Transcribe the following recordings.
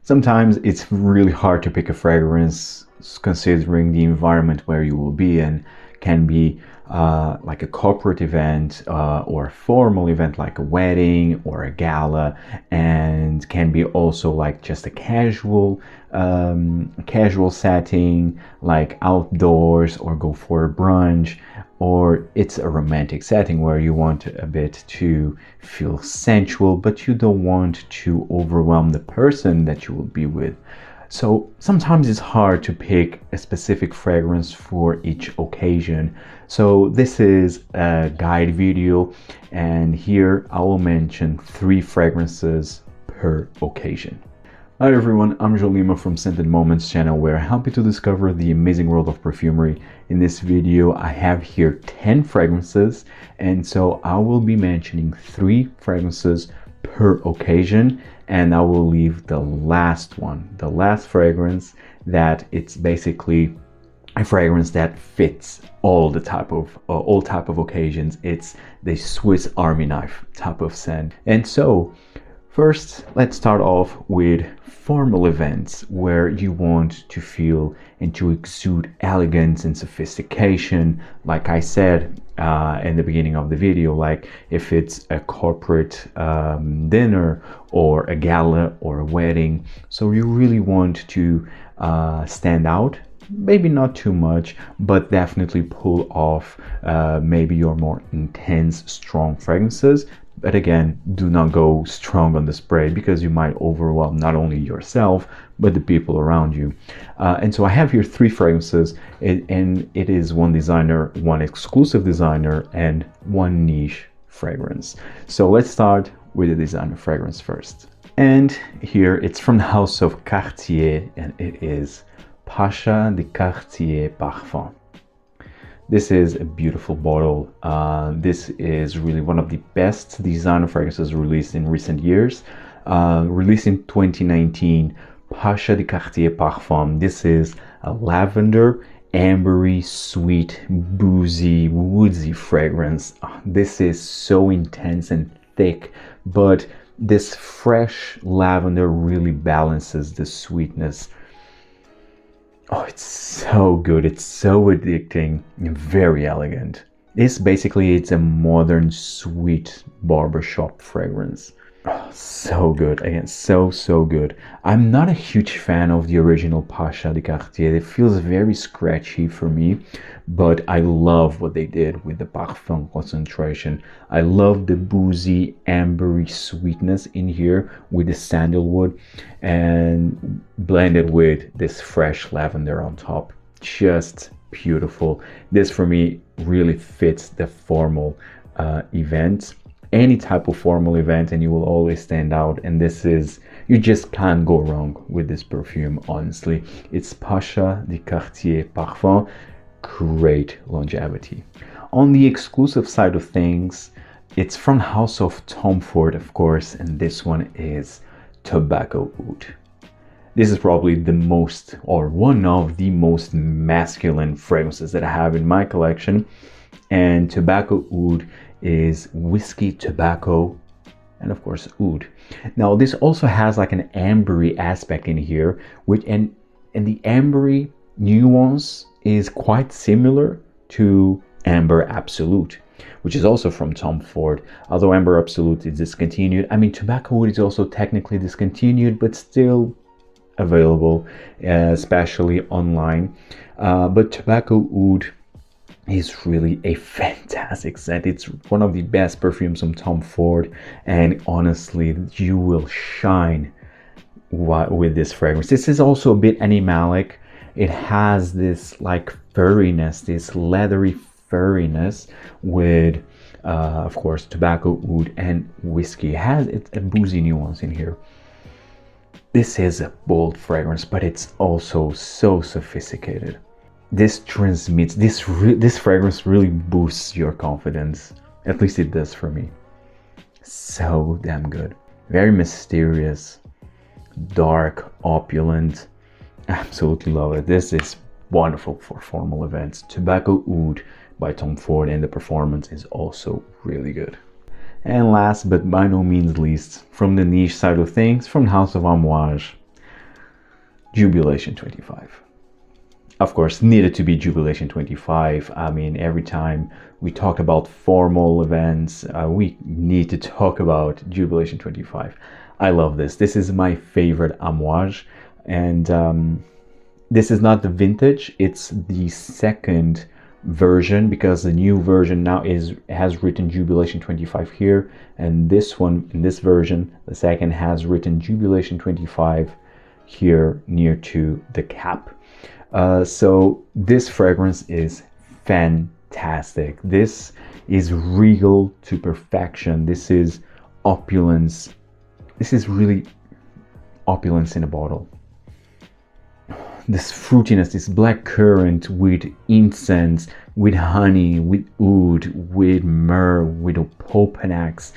Sometimes it's really hard to pick a fragrance considering the environment where you will be in. Can be like a corporate event or a formal event like a wedding or a gala, and can be also like just a casual setting like outdoors, or go for a brunch, or it's a romantic setting where you want a bit to feel sensual but you don't want to overwhelm the person that you will be with. So sometimes it's hard to pick a specific fragrance for each occasion. So this is a guide video, and here I will mention 3 fragrances per occasion. Hi everyone, I'm Jolima from Scented Moments channel, where I help you to discover the amazing world of perfumery. In this video I have here 10 fragrances, and so I will be mentioning 3 fragrances per occasion, and I will leave the last fragrance, that it's basically a fragrance that fits all type of occasions. It's the Swiss Army knife type of scent. And so first, let's start off with formal events where you want to feel and to exude elegance and sophistication. Like I said in the beginning of the video, like if it's a corporate dinner or a gala or a wedding. So you really want to stand out. Maybe not too much, but definitely pull off maybe your more intense, strong fragrances. But again, do not go strong on the spray, because you might overwhelm not only yourself, but the people around you. And so I have here 3 fragrances, and it is one designer, one exclusive designer, and one niche fragrance. So let's start with the designer fragrance first. And here it's from the house of Cartier, and it is Pasha de Cartier Parfum. This is a beautiful bottle. This is really one of the best designer fragrances released in recent years. Released in 2019, Pasha de Cartier Parfum. This is a lavender, ambery, sweet, boozy, woodsy fragrance. This is so intense and thick, but this fresh lavender really balances the sweetness. Oh, it's so good. It's so addicting and very elegant. It's a modern, sweet barbershop fragrance. Oh, so good. Again, so good. I'm not a huge fan of the original Pasha de Cartier. It feels very scratchy for me, but I love what they did with the Parfum concentration. I love the boozy, ambery sweetness in here with the sandalwood, and blended with this fresh lavender on top. Just beautiful. This for me really fits the formal event. Any type of formal event, and you will always stand out. And you just can't go wrong with this perfume, honestly. It's Pasha de Cartier Parfum. Great longevity. On the exclusive side of things, it's from the house of Tom Ford, of course, and this one is Tobacco Oud. This is probably one of the most masculine fragrances that I have in my collection. And Tobacco Oud is whiskey, tobacco, and of course oud. Now this also has like an ambery aspect in here, and the ambery nuance is quite similar to Amber Absolute, which is also from Tom Ford. Although Amber Absolute is discontinued. I mean, Tobacco Oud is also technically discontinued, but still available, especially online. But Tobacco Oud is really a fantastic scent. It's one of the best perfumes from Tom Ford, and honestly, you will shine with this fragrance. This is also a bit animalic. It has this like furriness, this leathery furriness with of course Tobacco Oud and whiskey. It has a boozy nuance in here. This is a bold fragrance, but it's also so sophisticated. This transmits, this fragrance really boosts your confidence. At least it does for me. So damn good. Very mysterious, dark, opulent. Absolutely love it. This is wonderful for formal events. Tobacco Oud by Tom Ford, and the performance is also really good. And last but by no means least, from the niche side of things, from the house of Amouage, Jubilation 25. Of course, needed to be Jubilation 25. I mean, every time we talk about formal events, we need to talk about Jubilation 25. I love this. This is my favorite Amouage, and this is not the vintage. It's the second version, because the new version now has written Jubilation 25 here, and this one, in this version, the second, has written Jubilation 25 here near to the cap. So this fragrance is fantastic. This is regal to perfection. This is opulence. This is really opulence in a bottle. This fruitiness, this black currant with incense, with honey, with oud, with myrrh, with opopanax.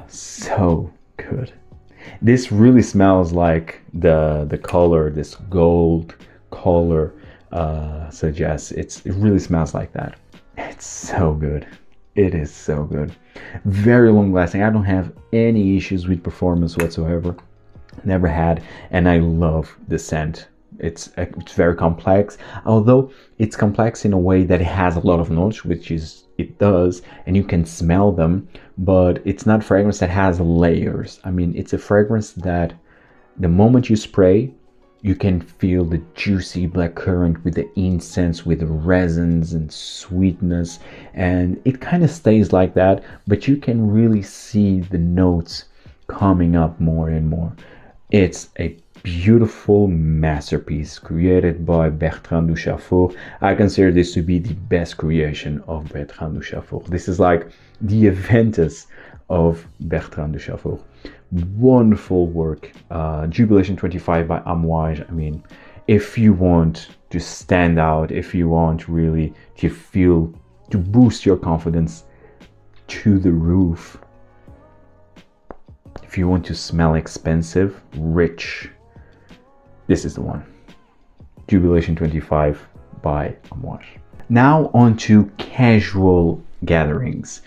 So good. This really smells like the color, this gold color suggests. It really smells like that. It's so good. It is so good. Very long lasting. I don't have any issues with performance whatsoever. Never had, and I love the scent. It's very complex, although it's complex in a way that it has a lot of notes, which is it does, and you can smell them, but it's not a fragrance that has layers. I mean, it's a fragrance that the moment you spray, you can feel the juicy blackcurrant with the incense, with the resins and sweetness, and it kind of stays like that, but you can really see the notes coming up more and more. It's a beautiful masterpiece created by Bertrand Duchaufour. I consider this to be the best creation of Bertrand Duchaufour. This is like the Aventus of Bertrand Duchaufour. Wonderful work. Jubilation 25 by Amouage. I mean, if you want to stand out, if you want really to boost your confidence to the roof, if you want to smell expensive, rich, this is the one. Jubilation 25 by Amouage. Now on to casual gatherings.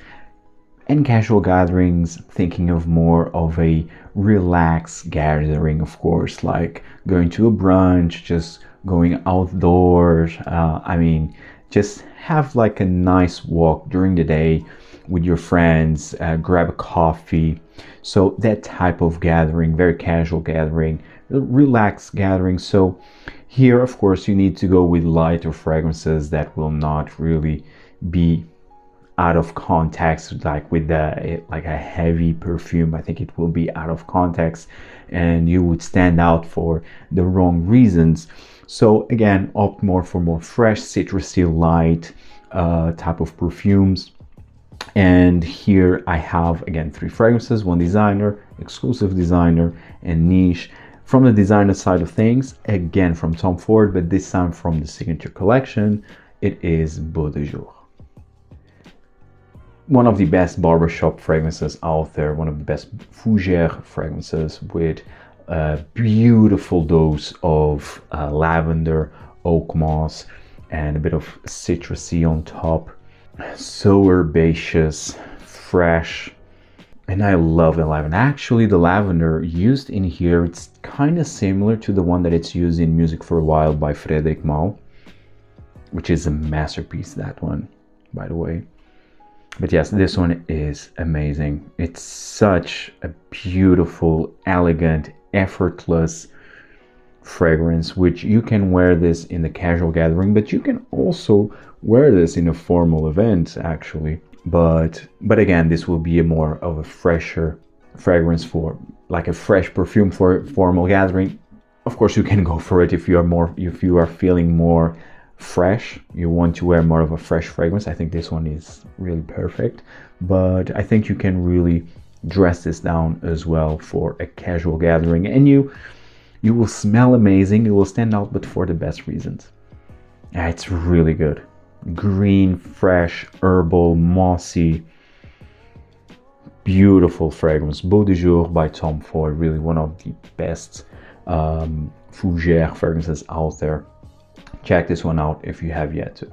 And casual gatherings, thinking of more of a relaxed gathering, of course, like going to a brunch, just going outdoors. Just have like a nice walk during the day with your friends, grab a coffee. So that type of gathering, very casual gathering, relaxed gathering. So here, of course, you need to go with lighter fragrances that will not really be out of context, like with like a heavy perfume. I think it will be out of context and you would stand out for the wrong reasons. So again, opt more for more fresh, citrusy, light type of perfumes. And here I have, again, 3 fragrances, 1 designer, exclusive designer, and niche. From the designer side of things, again from Tom Ford, but this time from the signature collection, it is Beau de Jour. One of the best barbershop fragrances out there, one of the best fougère fragrances with a beautiful dose of lavender, oak moss, and a bit of citrusy on top. So herbaceous, fresh, and I love the lavender. Actually, the lavender used in here, it's kind of similar to the one that it's used in Music for a While by Frederic Malle, which is a masterpiece, that one, by the way. But yes, this one is amazing. It's such a beautiful, elegant, effortless fragrance, which you can wear this in the casual gathering, but you can also wear this in a formal event, actually. But again, this will be a more of a fresher fragrance, for like a fresh perfume for formal gathering. Of course, you can go for it if you are feeling more fresh, you want to wear more of a fresh fragrance. I think this one is really perfect, but I think you can really dress this down as well for a casual gathering, and you will smell amazing, you will stand out, but for the best reasons. It's really good. Green, fresh, herbal, mossy, beautiful fragrance. Beau de Jour by Tom Ford, really one of the best fougère fragrances out there. Check this one out if you have yet to.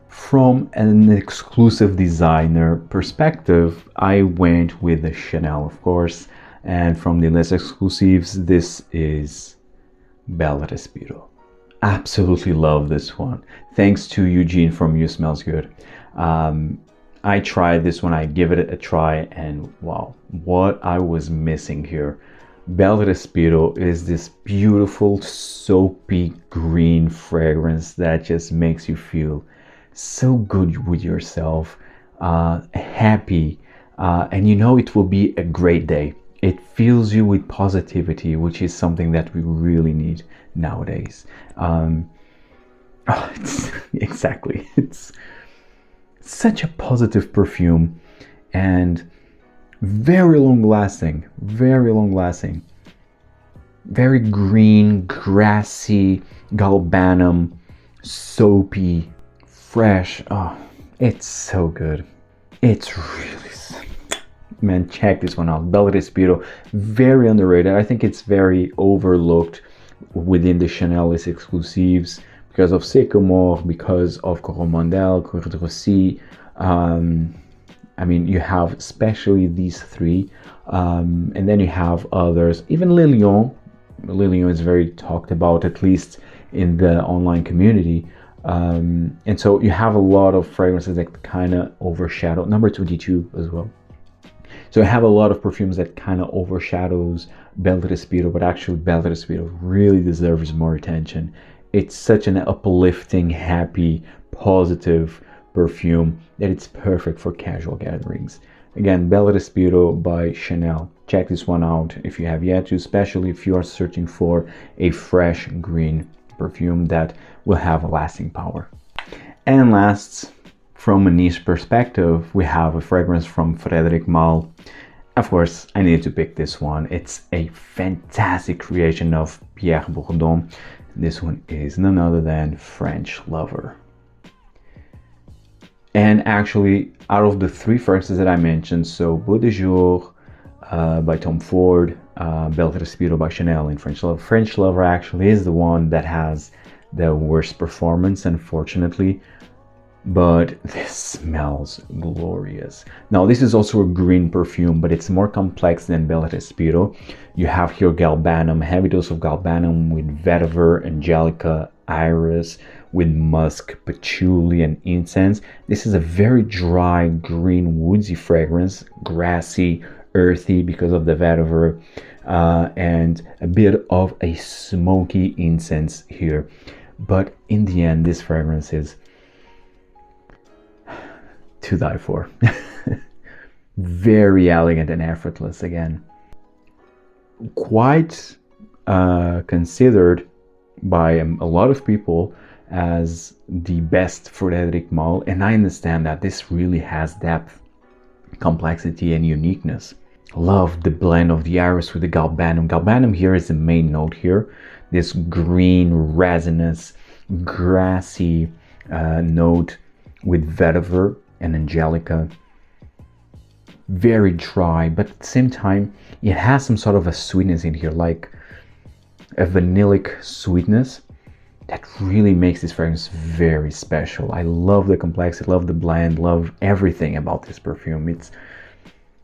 From an exclusive designer perspective, I went with the Chanel, of course, And from the less exclusives, this is Bel Respiro. Absolutely love this one. Thanks to Eugene from You Smells Good. I tried this one, I give it a try, and wow, what I was missing here. Bel Respiro is this beautiful soapy green fragrance that just makes you feel so good with yourself, happy, and you know it will be a great day. It fills you with positivity, which is something that we really need nowadays. Exactly. It's such a positive perfume and very long lasting, very green, grassy, galbanum, soapy, fresh. Oh, it's so good. It's really, man, check this one out. Bel Respiro, very underrated. I think it's very overlooked within the Chanel exclusives because of Sycamore, because of Coromandel, Coeur de Rossi. I mean, you have especially these three, and then you have others. Even Lilion is very talked about, at least in the online community. And so you have a lot of fragrances that kind of overshadow. Number 22 as well. So I have a lot of perfumes that kind of overshadows Bel Respiro, but actually Bel Respiro really deserves more attention. It's such an uplifting, happy, positive perfume that it's perfect for casual gatherings. Again, Bel Respiro by Chanel. Check this one out if you have yet to, especially if you are searching for a fresh green perfume that will have a lasting power. And last, from a niche perspective, we have a fragrance from Frederic Malle. Of course, I needed to pick this one. It's a fantastic creation of Pierre Bourdon. This one is none other than French Lover. And actually, out of the three fragrances that I mentioned, so Beau de Jour by Tom Ford, Bel Respiro by Chanel, and French Lover. French Lover actually is the one that has the worst performance, unfortunately. But this smells glorious. Now, this is also a green perfume, but it's more complex than Bel Respiro. You have here galbanum, heavy dose of galbanum with vetiver, angelica, iris, with musk, patchouli, and incense. This is a very dry, green, woodsy fragrance, grassy, earthy because of the vetiver, and a bit of a smoky incense here. But in the end, this fragrance is to die for. Very elegant and effortless again. Quite considered by a lot of people as the best Frederic Malle, and I understand that this really has depth, complexity, and uniqueness. Love the blend of the iris with the galbanum. Galbanum here is the main note here. This green, resinous, grassy note with vetiver and angelica. Very dry, but at the same time, it has some sort of a sweetness in here, like a vanillic sweetness that really makes this fragrance very special. I love the complexity, love the blend, love everything about this perfume. It's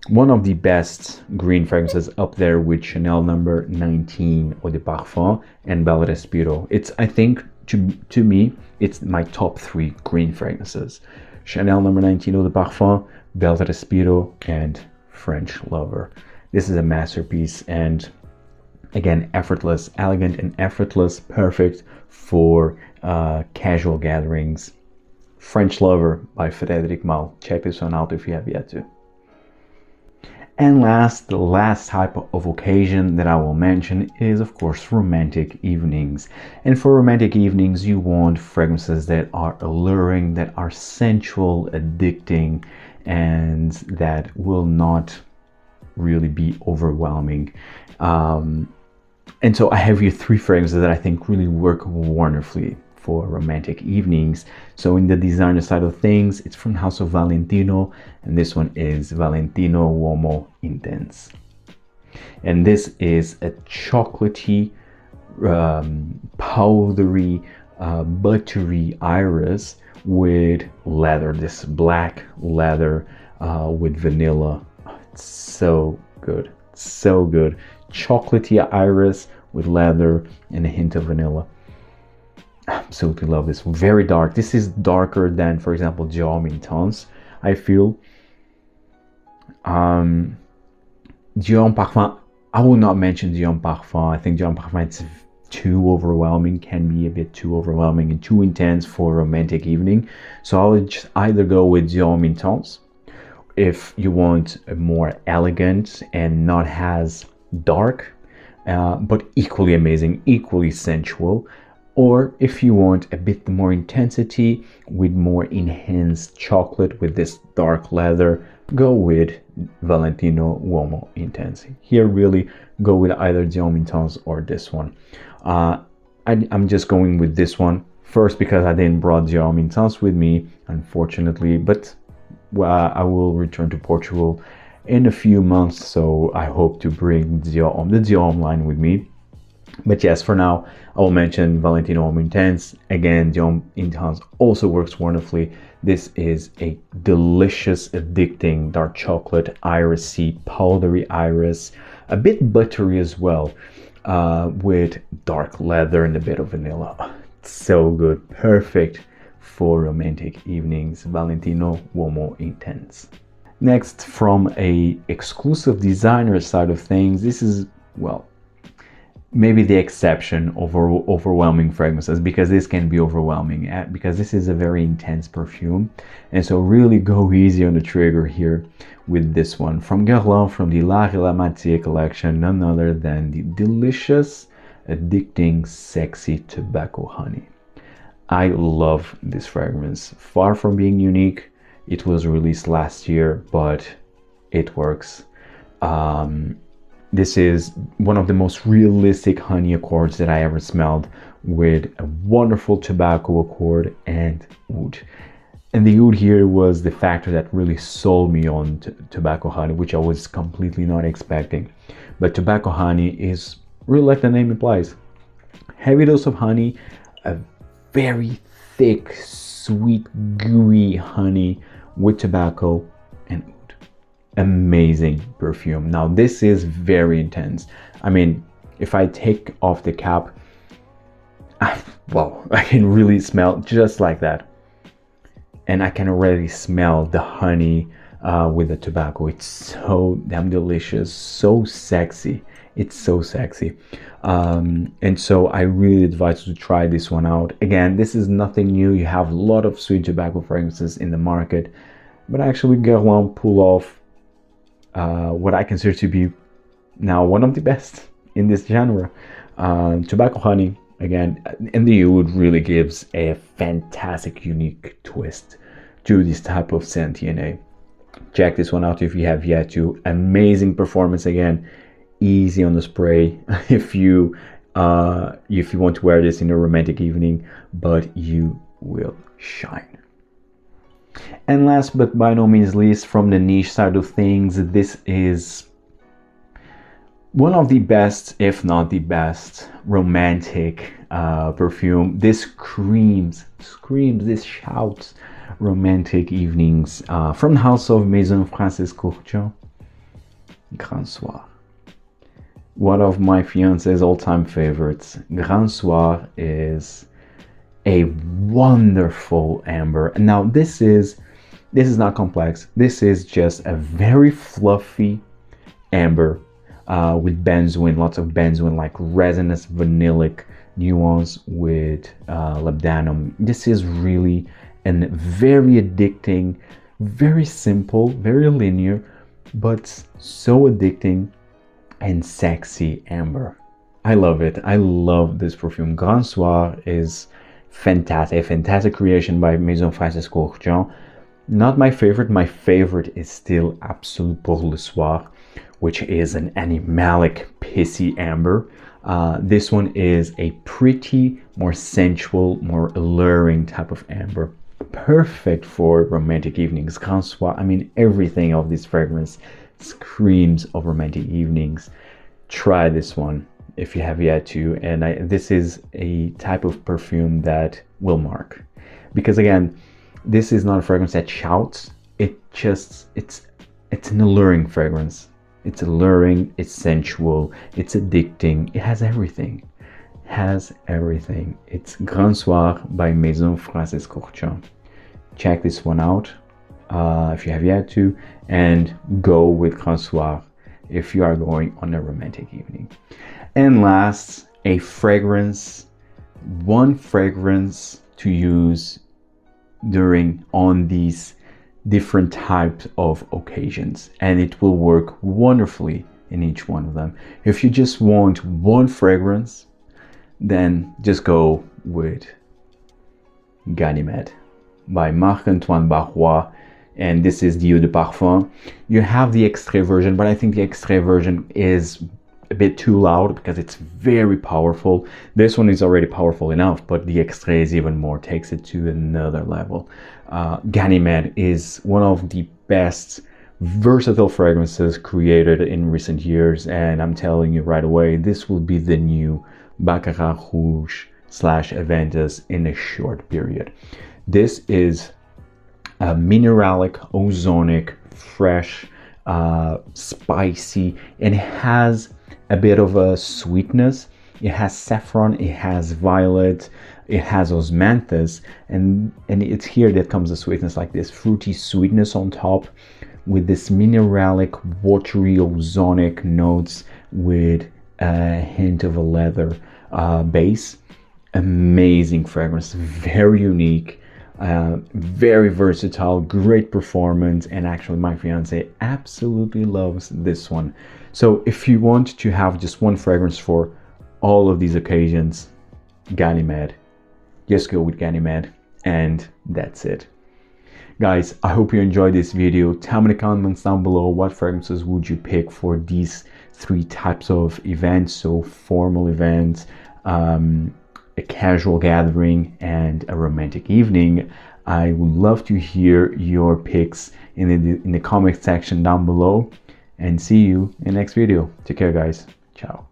one of the best green fragrances, up there with Chanel number 19 Eau de Parfum and Bel Respiro. It's, I think, to me, it's my top 3 green fragrances. Chanel number 19 Eau de Parfum, Bel Respiro, and French Lover. This is a masterpiece, and again, effortless, elegant and effortless, perfect for casual gatherings. French Lover by Frederic Malle. Check this one out if you have yet to. And last, the last type of occasion that I will mention is, of course, romantic evenings. And for romantic evenings, you want fragrances that are alluring, that are sensual, addicting, and that will not really be overwhelming. And so I have here 3 fragrances that I think really work wonderfully for romantic evenings. So in the designer side of things, it's from House of Valentino, and this one is Valentino Uomo Intense. And this is a chocolatey, powdery, buttery iris with leather, this black leather with vanilla. It's so good. So good. Chocolatey iris with leather and a hint of vanilla. Absolutely love this. Very dark. This is darker than, for example, Dior Intense, I feel. Dior Parfum, I will not mention Dior Parfum. I think Dior Parfum is too overwhelming, can be a bit too overwhelming and too intense for a romantic evening. So I would just either go with Dior Intense if you want a more elegant and not as dark, but equally amazing, equally sensual. Or if you want a bit more intensity with more enhanced chocolate with this dark leather, go with Valentino Uomo Intense. Here really go with either Dior Intense or this one. I'm just going with this one first because I didn't brought Dior Intense with me, unfortunately, but I will return to Portugal in a few months, so I hope to bring the Dior line with me. But yes, for now, I will mention Valentino Uomo Intense. Again, Dior Intense also works wonderfully. This is a delicious, addicting dark chocolate, irisy, powdery iris, a bit buttery as well, with dark leather and a bit of vanilla. So good, perfect for romantic evenings. Valentino Uomo Intense. Next, from a exclusive designer side of things, this is, well, maybe the exception over overwhelming fragrances, because this can be overwhelming, because this is a very intense perfume, and so really go easy on the trigger here with this one from Guerlain, from the La Relamatier collection, none other than the delicious, addicting, sexy tobacco honey. I love this fragrance. Far from being unique, it was released last year, but it works. This is one of the most realistic honey accords that I ever smelled, with a wonderful tobacco accord and oud. And the oud here was the factor that really sold me on tobacco honey, which I was completely not expecting. But tobacco honey is really like the name implies. Heavy dose of honey, a very thick, sweet, gooey honey with tobacco and oud. Amazing perfume. Now this is very intense. I mean, if I take off the cap, well, I can really smell just like that, and I can already smell the honey with the tobacco. It's so damn delicious, so sexy. It's so sexy, and so I really advise you to try this one out. Again, this is nothing new. You have a lot of sweet tobacco fragrances in the market, but actually Guerlain pull off what I consider to be now one of the best in this genre. Tobacco honey, again, and the oud really gives a fantastic, unique twist to this type of Sentier. Check this one out if you have yet to. Amazing performance again, easy on the spray if you want to wear this in a romantic evening, but you will shine. And last but by no means least, from the niche side of things, this is one of the best, if not the best, romantic perfume. This screams, this shouts romantic evenings from the house of Maison Francis Kurkdjian, Grand Soir. One of my fiance's all-time favorites. Grand Soir is a wonderful amber. Now this is not complex. This is just a very fluffy amber with benzoin, lots of benzoin, like resinous vanillic nuance with labdanum. This is really a very addicting, very simple, very linear, but so addicting and sexy amber. I love it. I love this perfume. Grand Soir is fantastic, a fantastic creation by Maison Francis Kurkdjian. Not my favorite. My favorite is still Absolute Pour le Soir, which is an animalic, pissy amber. This one is a pretty, more sensual, more alluring type of amber. Perfect for romantic evenings. Grand Soir, I mean, everything of this fragrance screams of romantic evenings. Try this one if you have yet to, and this is a type of perfume that will mark, because again, this is not a fragrance that shouts. It's an alluring fragrance. It's alluring, it's sensual, it's addicting, it has everything. It's Grand Soir by Maison Francis Kurkdjian. Check this one out if you have yet to, and go with Grand Soir if you are going on a romantic evening. And last, one fragrance to use on these different types of occasions, and it will work wonderfully in each one of them. If you just want one fragrance, then just go with Ganymede by Marc-Antoine Barrois, and this is the Eau de Parfum. You have the extrait version, but I think the extrait version is a bit too loud because it's very powerful. This one is already powerful enough, but the extrait is even more, takes it to another level. Ganymede is one of the best versatile fragrances created in recent years, and I'm telling you right away, this will be the new Baccarat Rouge / Aventus in a short period. This is a mineralic, ozonic, fresh, spicy, and it has a bit of a sweetness. It has saffron, it has violet, it has osmanthus, and it's here that comes the sweetness, like this fruity sweetness on top with this mineralic, watery, ozonic notes with a hint of a leather base. Amazing fragrance, very unique, very versatile, great performance, and actually my fiance absolutely loves this one. So if you want to have just one fragrance for all of these occasions, Ganymede, just go with Ganymede, and that's it. Guys, I hope you enjoyed this video. Tell me in the comments down below, what fragrances would you pick for these three types of events? So formal events, a casual gathering, and a romantic evening. I would love to hear your picks in the comment section down below, and see you in the next video. Take care, guys. Ciao.